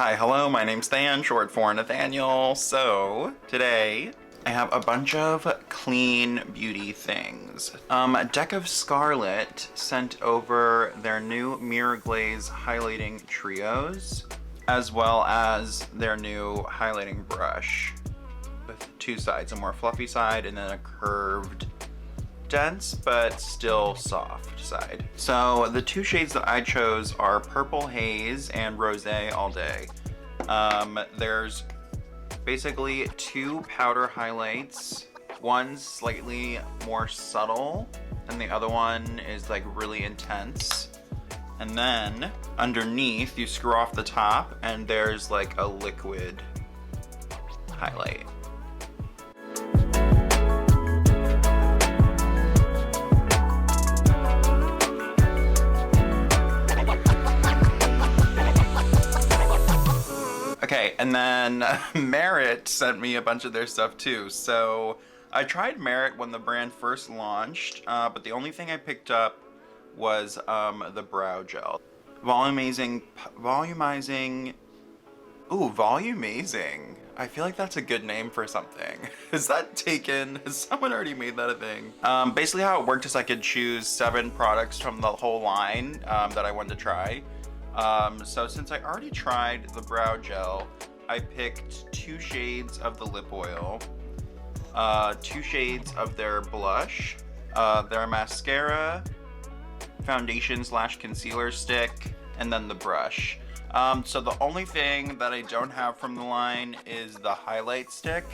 Hi, hello, my name's Than, short for Nathaniel. So, today, I have a bunch of clean beauty things. Deck of Scarlet sent over their new Mirror Glaze highlighting trios, as well as their new highlighting brush with two sides, a more fluffy side and then a curved, dense but still soft side. So the two shades that I chose are Purple Haze and Rosé All Day. There's basically two powder highlights. One's slightly more subtle and the other one is like really intense. And then underneath you screw off the top and there's like a liquid highlight. Okay, and then Merit sent me a bunch of their stuff too. So I tried Merit when the brand first launched, but the only thing I picked up was the brow gel. Volumizing. I feel like that's a good name for something. Is that taken? Has someone already made that a thing? Basically how it worked is I could choose 7 products from the whole line that I wanted to try. So since I already tried the brow gel, I picked 2 shades of the lip oil, 2 shades of their blush, their mascara, foundation / concealer stick, and then the brush. So the only thing that I don't have from the line is the highlight stick.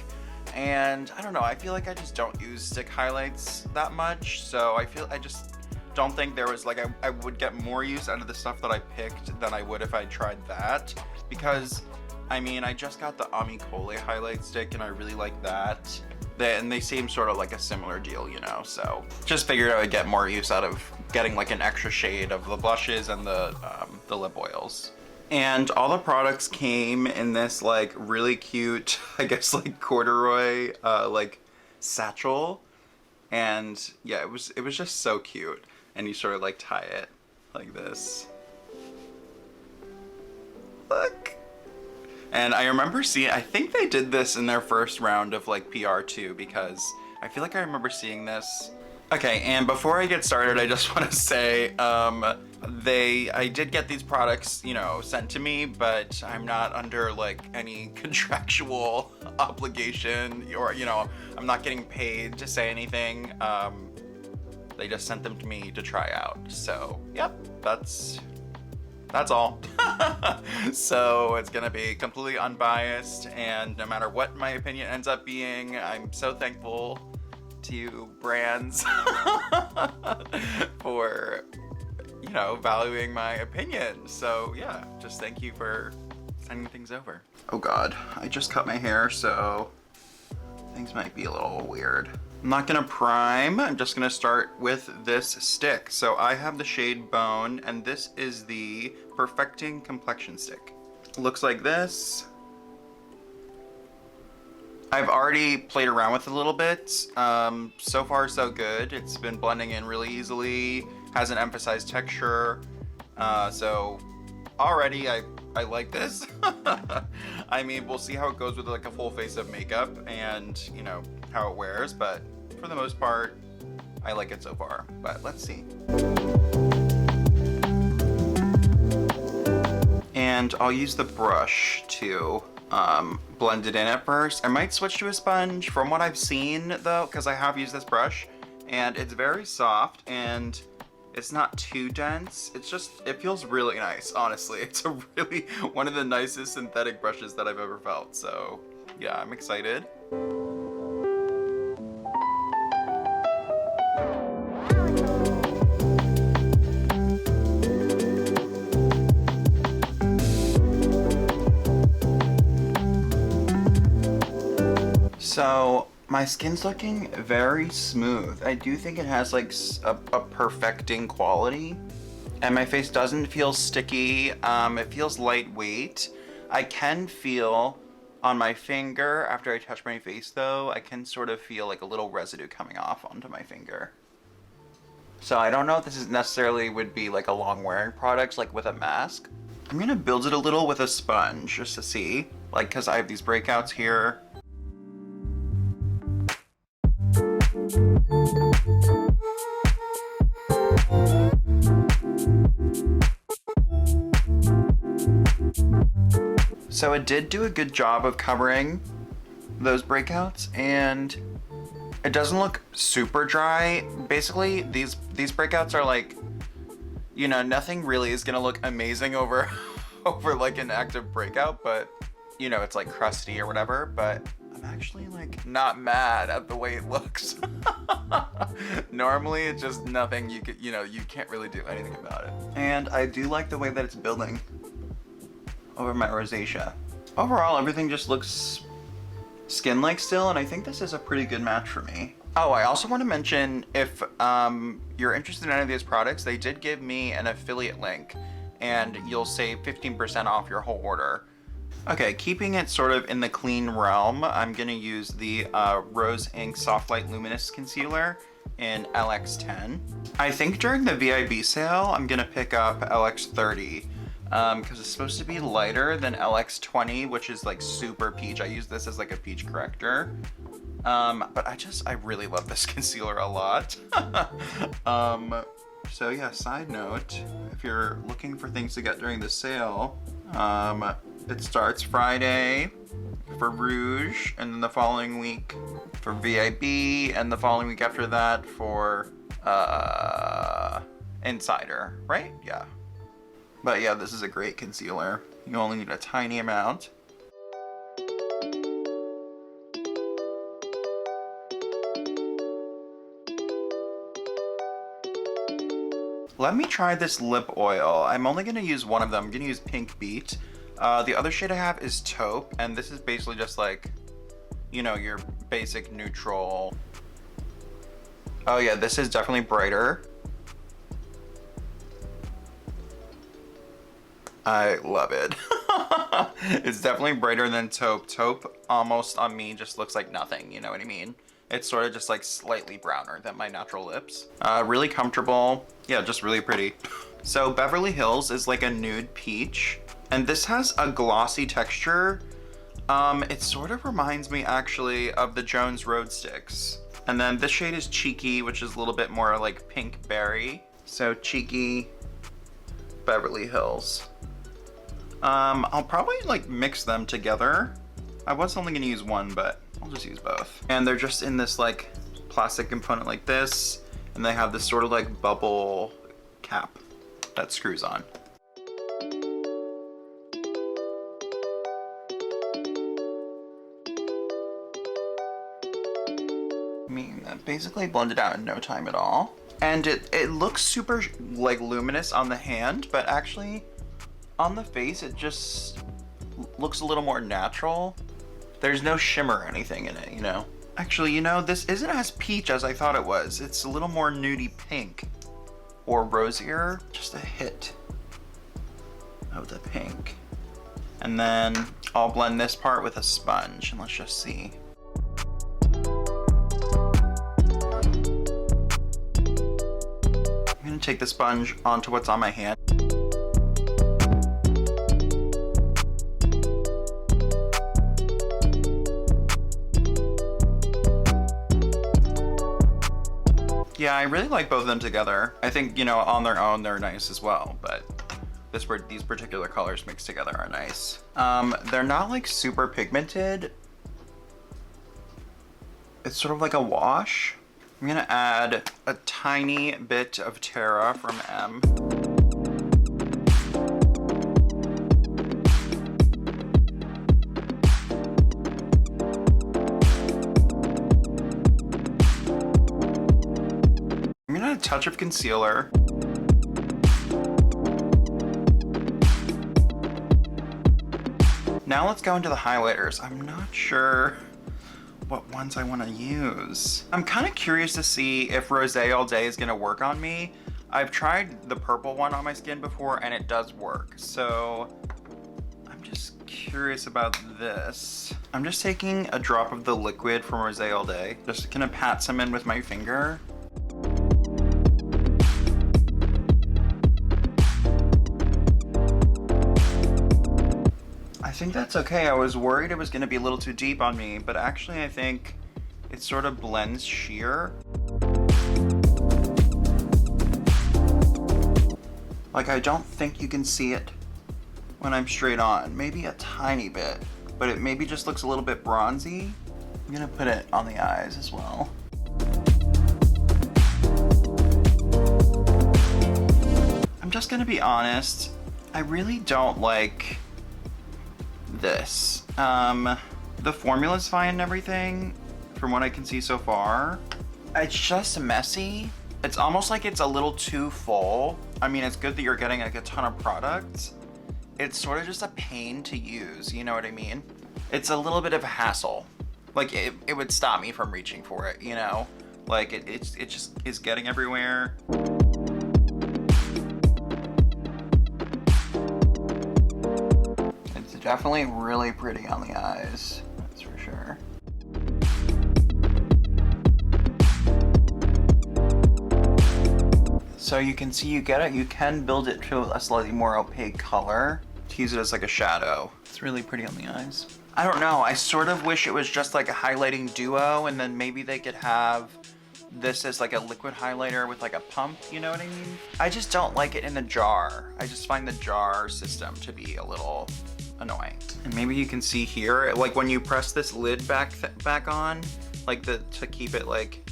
And I don't know, I feel like I just don't use stick highlights that much. So I just don't think there was like, I would get more use out of the stuff that I picked than I would if I tried that. Because, I mean, I just got the Amicole highlight stick and I really like that. And they seem sort of like a similar deal, you know, so just figured I would get more use out of getting like an extra shade of the blushes and the lip oils. And all the products came in this like really cute, I guess like corduroy like satchel. And yeah, it was just so cute. And you sort of like tie it like this. Look. And I remember seeing, I think they did this in their first round of like PR too, because I feel like I remember seeing this. Okay, and before I get started, I just want to say, I did get these products, you know, sent to me, but I'm not under like any contractual obligation or, you know, I'm not getting paid to say anything. They just sent them to me to try out. So, yep, that's all. So it's gonna be completely unbiased, and no matter what my opinion ends up being, I'm so thankful to brands for, you know, valuing my opinion. So yeah, just thank you for sending things over. Oh God, I just cut my hair, so things might be a little weird. I'm not gonna prime, I'm just gonna start with this stick. So I have the shade Bone, and this is the Perfecting Complexion stick. It looks like this. I've already played around with it a little bit. So far so good. It's been blending in really easily, has an emphasized texture. So already I like this. I mean, we'll see how it goes with like a full face of makeup and, you know, how it wears, but for the most part, I like it so far, but let's see. And I'll use the brush to blend it in at first. I might switch to a sponge from what I've seen though, because I have used this brush and it's very soft and it's not too dense. It's just, it feels really nice, honestly. It's a really, one of the nicest synthetic brushes that I've ever felt. So yeah, I'm excited. So my skin's looking very smooth. I do think it has like a perfecting quality, and my face doesn't feel sticky. It feels lightweight. I can feel on my finger after I touch my face though, I can sort of feel like a little residue coming off onto my finger. So I don't know if this is necessarily would be like a long wearing product like with a mask, I'm gonna build it a little with a sponge just to see, like, cause I have these breakouts here. So it did do a good job of covering those breakouts, and it doesn't look super dry. Basically, these breakouts are like, you know, nothing really is gonna look amazing over like an active breakout, but you know, it's like crusty or whatever. But I'm actually like not mad at the way it looks. Normally it's just nothing you could, you know, you can't really do anything about it. And I do like the way that it's building over my rosacea. Overall, everything just looks skin-like still, and I think this is a pretty good match for me. Oh, I also want to mention, if you're interested in any of these products, they did give me an affiliate link, and you'll save 15% off your whole order. Okay, keeping it sort of in the clean realm, I'm gonna use the Rose Inc Softlight Luminous Concealer in LX10. I think during the VIB sale, I'm gonna pick up LX30, because it's supposed to be lighter than LX20, which is like super peach. I use this as like a peach corrector. But I really love this concealer a lot. So yeah, side note, if you're looking for things to get during the sale, it starts Friday for Rouge, and then the following week for VIB, and the following week after that for Insider, right? Yeah. But yeah, this is a great concealer. You only need a tiny amount. Let me try this lip oil. I'm only gonna use one of them. I'm gonna use Pink Beet. The other shade I have is Taupe, and this is basically just like, you know, your basic neutral. Oh yeah, this is definitely brighter. I love it. It's definitely brighter than Taupe. Taupe almost on me just looks like nothing, you know what I mean? It's sort of just like slightly browner than my natural lips. Really comfortable. Yeah, just really pretty. So Beverly Hills is like a nude peach, and this has a glossy texture. It sort of reminds me actually of the Jones Road Sticks. And then this shade is Cheeky, which is a little bit more like pink berry. So Cheeky, Beverly Hills. I'll probably like mix them together. I was only gonna use one, but I'll just use both. And they're just in this like plastic component like this, and they have this sort of like bubble cap that screws on. I mean, that basically blended out in no time at all. And it looks super like luminous on the hand, but actually on the face, it just looks a little more natural. There's no shimmer or anything in it, you know? Actually, you know, this isn't as peach as I thought it was. It's a little more nudie pink or rosier, just a hit of the pink. And then I'll blend this part with a sponge, and let's just see. I'm gonna take the sponge onto what's on my hand. Yeah, I really like both of them together. I think, you know, on their own, they're nice as well, but these particular colors mixed together are nice. They're not like super pigmented. It's sort of like a wash. I'm gonna add a tiny bit of Terra from M. I'm gonna add a touch of concealer. Now let's go into the highlighters. I'm not sure what ones I want to use. I'm kind of curious to see if Rosé All Day is gonna work on me. I've tried the purple one on my skin before and it does work. So I'm just curious about this. I'm just taking a drop of the liquid from Rosé All Day. Just gonna pat some in with my finger. think that's okay. I was worried it was gonna be a little too deep on me, but actually I think it sort of blends sheer. Like, I don't think you can see it when I'm straight on. Maybe a tiny bit, but it maybe just looks a little bit bronzy. I'm gonna put it on the eyes as well. I'm just gonna be honest, I really don't like this. The formula's fine and everything, from what I can see so far. It's just messy. It's almost like it's a little too full. I mean, it's good that you're getting like a ton of products. It's sort of just a pain to use, you know what I mean? It's a little bit of a hassle. Like, it would stop me from reaching for it, you know? Like, it just is getting everywhere. It's definitely really pretty on the eyes, that's for sure. So you can see you can build it to a slightly more opaque color to use it as like a shadow. It's really pretty on the eyes. I don't know, I sort of wish it was just like a highlighting duo, and then maybe they could have this as like a liquid highlighter with like a pump, you know what I mean? I just don't like it in the jar. I just find the jar system to be a little annoying. And maybe you can see here, like when you press this lid back on, like to keep it like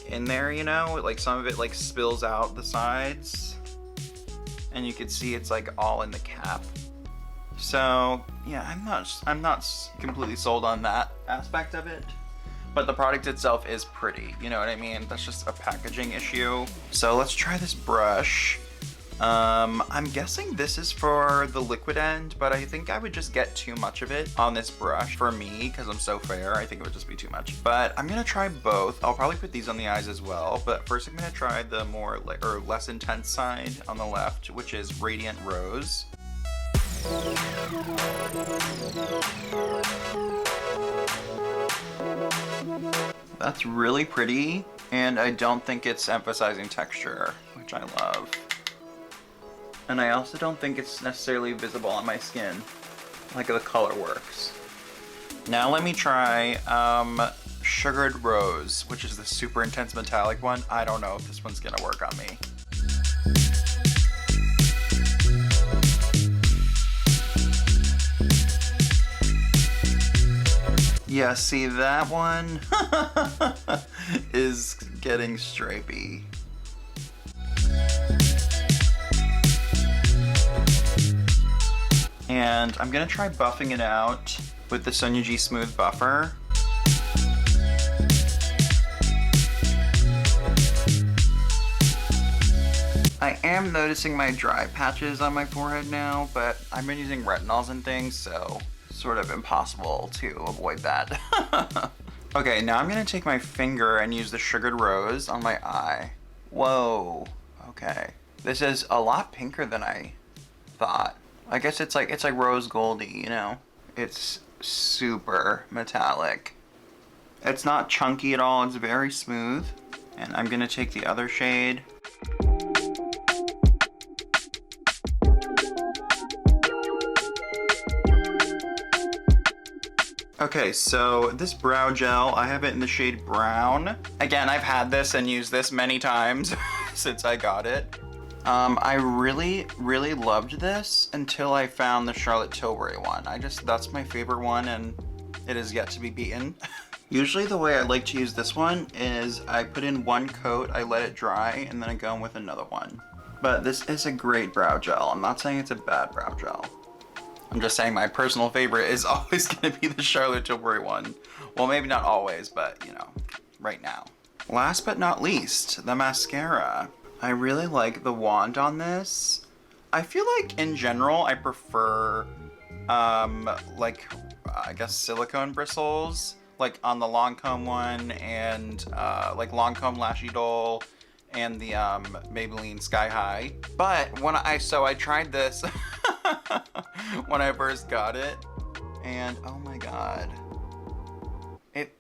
in there, you know, like some of it like spills out the sides, and you can see it's like all in the cap. So yeah, I'm not completely sold on that aspect of it, but the product itself is pretty, you know what I mean? That's just a packaging issue. So let's try this brush. I'm guessing this is for the liquid end, but I think I would just get too much of it on this brush for me because I'm so fair. I think it would just be too much, but I'm gonna try both. I'll probably put these on the eyes as well, but first I'm gonna try the more or less intense side on the left, which is Radiant Rose. That's really pretty, and I don't think it's emphasizing texture, which I love. And I also don't think it's necessarily visible on my skin, like the color works. Now let me try Sugared Rose, which is the super intense metallic one. I don't know if this one's gonna work on me. Yeah, see, that one is getting stripey. And I'm gonna try buffing it out with the Sonia G Smooth Buffer. I am noticing my dry patches on my forehead now, but I've been using retinols and things, so sort of impossible to avoid that. Okay, now I'm gonna take my finger and use the Sugared Rose on my eye. Whoa, okay. This is a lot pinker than I thought. I guess it's like rose goldy, you know? It's super metallic. It's not chunky at all, it's very smooth. And I'm gonna take the other shade. Okay, so this brow gel, I have it in the shade Brown. Again, I've had this and used this many times since I got it. I really loved this until I found the Charlotte Tilbury one. That's my favorite one, and it is yet to be beaten. Usually the way I like to use this one is I put in one coat, I let it dry, and then I go in with another one. But this is a great brow gel. I'm not saying it's a bad brow gel. I'm just saying my personal favorite is always gonna be the Charlotte Tilbury one. Well, maybe not always, but you know, right now. Last but not least, the mascara. I really like the wand on this. I feel like in general, I prefer I guess silicone bristles, like on the Lancome one, and like Lancome Lashy Doll, and the Maybelline Sky High. But when I tried this when I first got it, and oh my god, it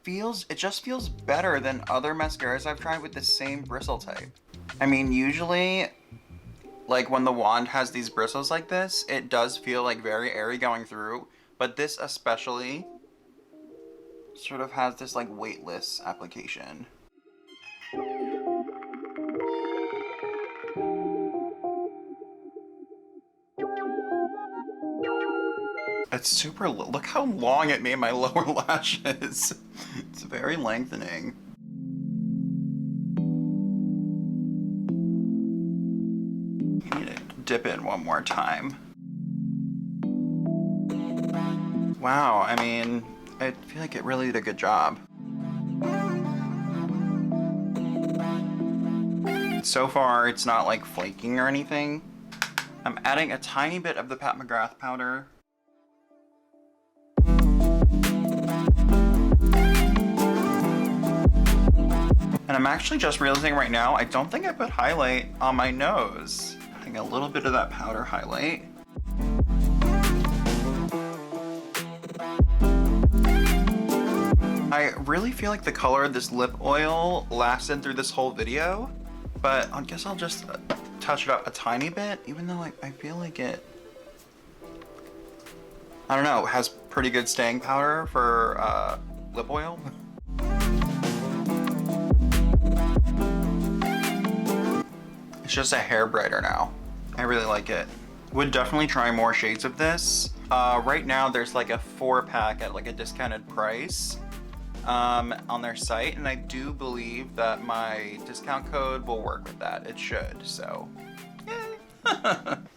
just feels better than other mascaras I've tried with the same bristle type. I mean, usually Like when the wand has these bristles like this, it does feel like very airy going through, but this especially sort of has this like weightless application. It's super, look how long it made my lower lashes. It's very lengthening. You need to dip in one more time. Wow, I mean, I feel like it really did a good job. So far, it's not like flaking or anything. I'm adding a tiny bit of the Pat McGrath powder. And I'm actually just realizing right now, I don't think I put highlight on my nose. Adding a little bit of that powder highlight. I really feel like the color of this lip oil lasted through this whole video, but I guess I'll just touch it up a tiny bit, even though I feel like it, I don't know, has pretty good staying power for lip oil. It's just a hair brighter now. I really like it. Would definitely try more shades of this. Right now there's like a 4-pack at like a discounted price on their site, and I do believe that my discount code will work with that. It should, so yay.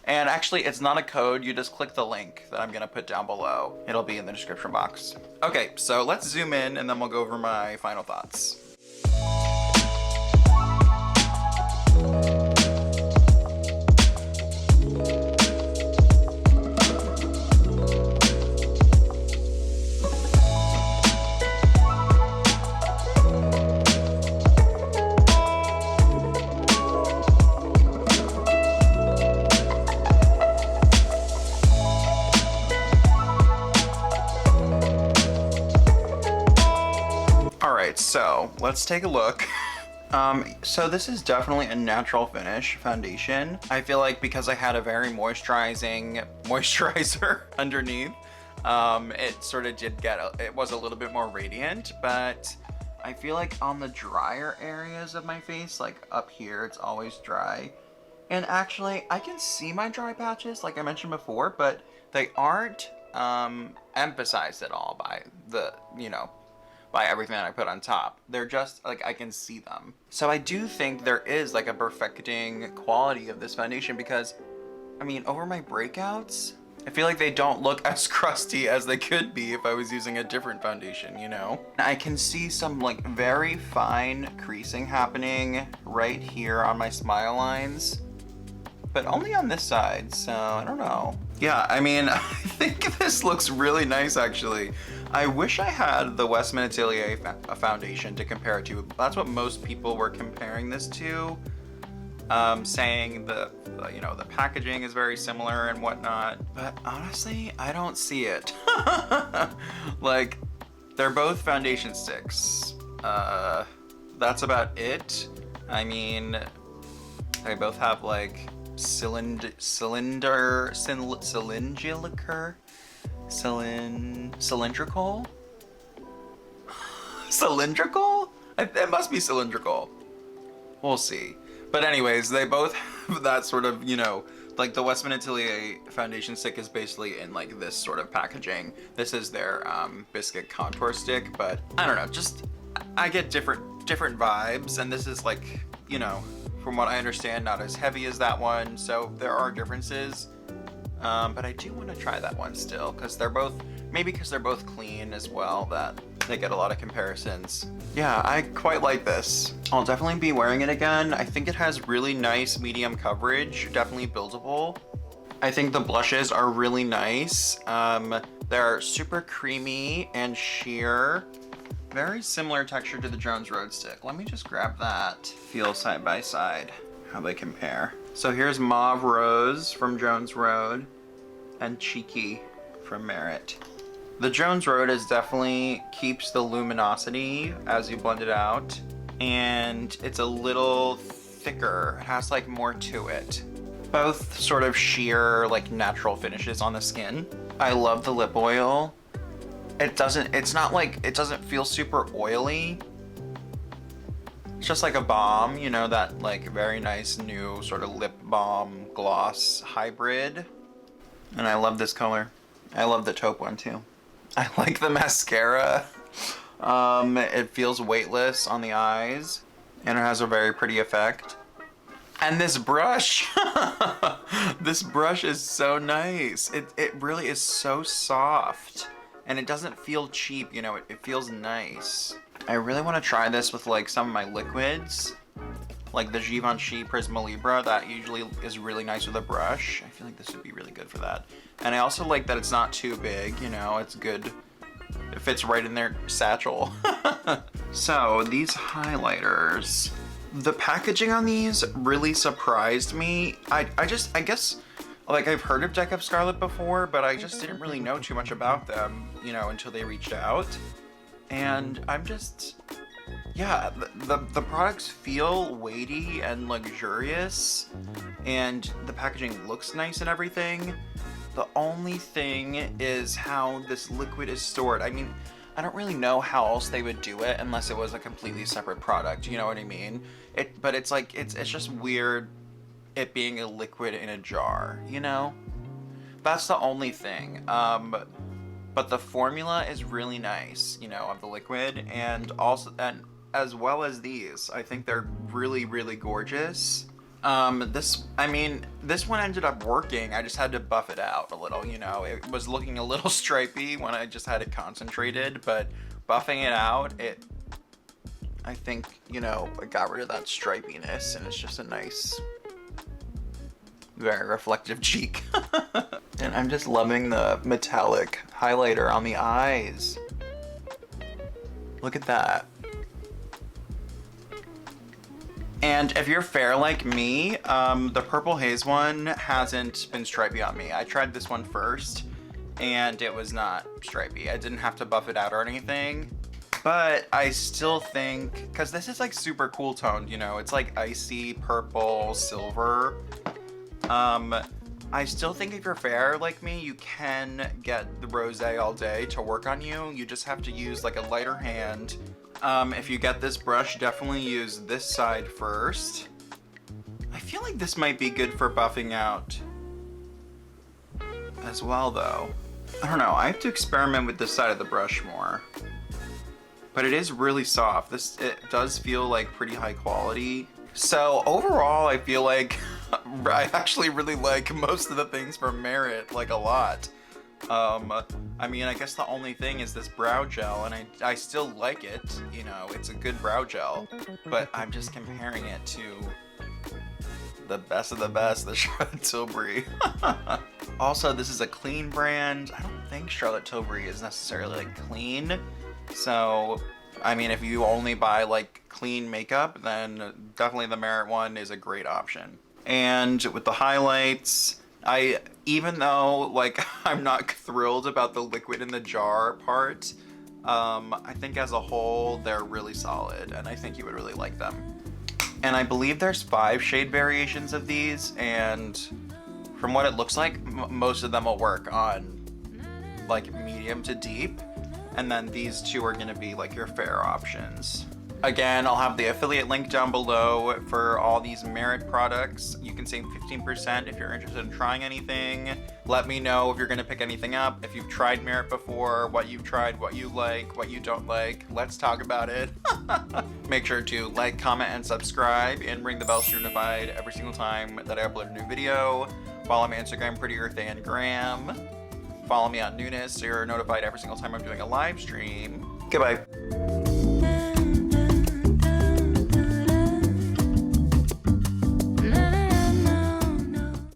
And actually, it's not a code, you just click the link that I'm gonna put down below. It'll be in the description box. Okay, so let's zoom in and then we'll go over my final thoughts. So let's take a look. So this is definitely a natural finish foundation. I feel like because I had a very moisturizing moisturizer underneath, it sort of did get, it was a little bit more radiant, but I feel like on the drier areas of my face, like up here, it's always dry. And actually I can see my dry patches like I mentioned before, but they aren't emphasized at all by the, you know, by everything that I put on top. They're just like, I can see them. So I do think there is like a perfecting quality of this foundation, because I mean, over my breakouts, I feel like they don't look as crusty as they could be if I was using a different foundation, you know? I can see some like very fine creasing happening right here on my smile lines, but only on this side, so I don't know. Yeah, I mean, I think this looks really nice actually. I wish I had the Westman Atelier foundation to compare it to. That's what most people were comparing this to, saying you know, the packaging is very similar and whatnot. But honestly, I don't see it. Like, they're both foundation sticks. That's about it. I mean, they both have like cylindrical. Cylindrical? It must be cylindrical. We'll see. But anyways, they both have that sort of, you know, like the Westman Atelier foundation stick is basically in like this sort of packaging. This is their biscuit contour stick, but I don't know, just I get different vibes, and this is like, you know, from what I understand, not as heavy as that one, so there are differences. But I do want to try that one still, because they're both, maybe because they're both clean as well, that they get a lot of comparisons. Yeah, I quite like this. I'll definitely be wearing it again. I think it has really nice medium coverage, definitely buildable. I think the blushes are really nice. They're super creamy and sheer. Very similar texture to the Jones Road stick. Let me just grab that. Feel side by side how they compare. So here's Mauve Rose from Jones Road and Cheeky from Merit. The Jones Road is definitely keeps the luminosity as you blend it out, and it's a little thicker. It has like more to it. both sort of sheer, like, natural finishes on the skin. I love the lip oil. It doesn't feel super oily. It's just like a balm, you know, that like very nice new sort of lip balm gloss hybrid. And I love this color. I love the taupe one too. I like the mascara. It feels weightless on the eyes and it has a very pretty effect. And this brush, this brush is so nice. It really is so soft and it doesn't feel cheap, you know, it feels nice. I really want to try this with like some of my liquids, like the Givenchy Prisma Libra. That usually is really nice with a brush. I feel like this would be really good for that. And I also like that it's not too big, you know, it's good. It fits right in their satchel. So these highlighters, the packaging on these really surprised me. I guess, like I've heard of Deck of Scarlet before, but I just didn't really know too much about them, you know, until they reached out. And I'm just, yeah, the products feel weighty and luxurious, and the packaging looks nice and everything. The only thing is how this liquid is stored. I mean, I don't really know how else they would do it unless it was a completely separate product, you know what I mean? But it's like, it's just weird it being a liquid in a jar, you know? That's the only thing. But the formula is really nice, you know, of the liquid, and as well as these. I think they're really, really gorgeous. This one ended up working. I just had to buff it out a little, you know. It was looking a little stripy when I just had it concentrated, but buffing it out, I think, you know, it got rid of that stripiness, and it's just a nice, very reflective cheek. And I'm just loving the metallic highlighter on the eyes. Look at that. And if you're fair like me, the Purple Haze one hasn't been stripy on me. I tried this one first, and it was not stripy. I didn't have to buff it out or anything. But I still think, because this is like super cool toned, you know, it's like icy purple silver. I still think if you're fair like me, you can get the Rosé all day to work on you. You just have to use like a lighter hand. If you get this brush, definitely use this side first. I feel like this might be good for buffing out as well though. I don't know, I have to experiment with this side of the brush more. But it is really soft. It does feel like pretty high quality. So overall, I feel like I actually really like most of the things from Merit, like a lot. I mean, I guess the only thing is this brow gel, and I still like it, you know, it's a good brow gel, but I'm just comparing it to the best of the best, the Charlotte Tilbury. Also, this is a clean brand. I don't think Charlotte Tilbury is necessarily like clean, so I mean, if you only buy like clean makeup, then definitely the Merit one is a great option. And with the highlights, even though like I'm not thrilled about the liquid in the jar part, I think as a whole they're really solid, and I think you would really like them. And I believe there's 5 shade variations of these, and from what it looks like, most of them will work on like medium to deep, and then these 2 are gonna be like your fair options. Again, I'll have the affiliate link down below for all these Merit products. You can save 15% if you're interested in trying anything. Let me know if you're gonna pick anything up, if you've tried Merit before, what you've tried, what you like, what you don't like. Let's talk about it. Make sure to like, comment, and subscribe, and ring the bell so you're notified every single time that I upload a new video. Follow me on Instagram, PrettyEarthAndGram. Follow me on Newness so you're notified every single time I'm doing a live stream. Goodbye.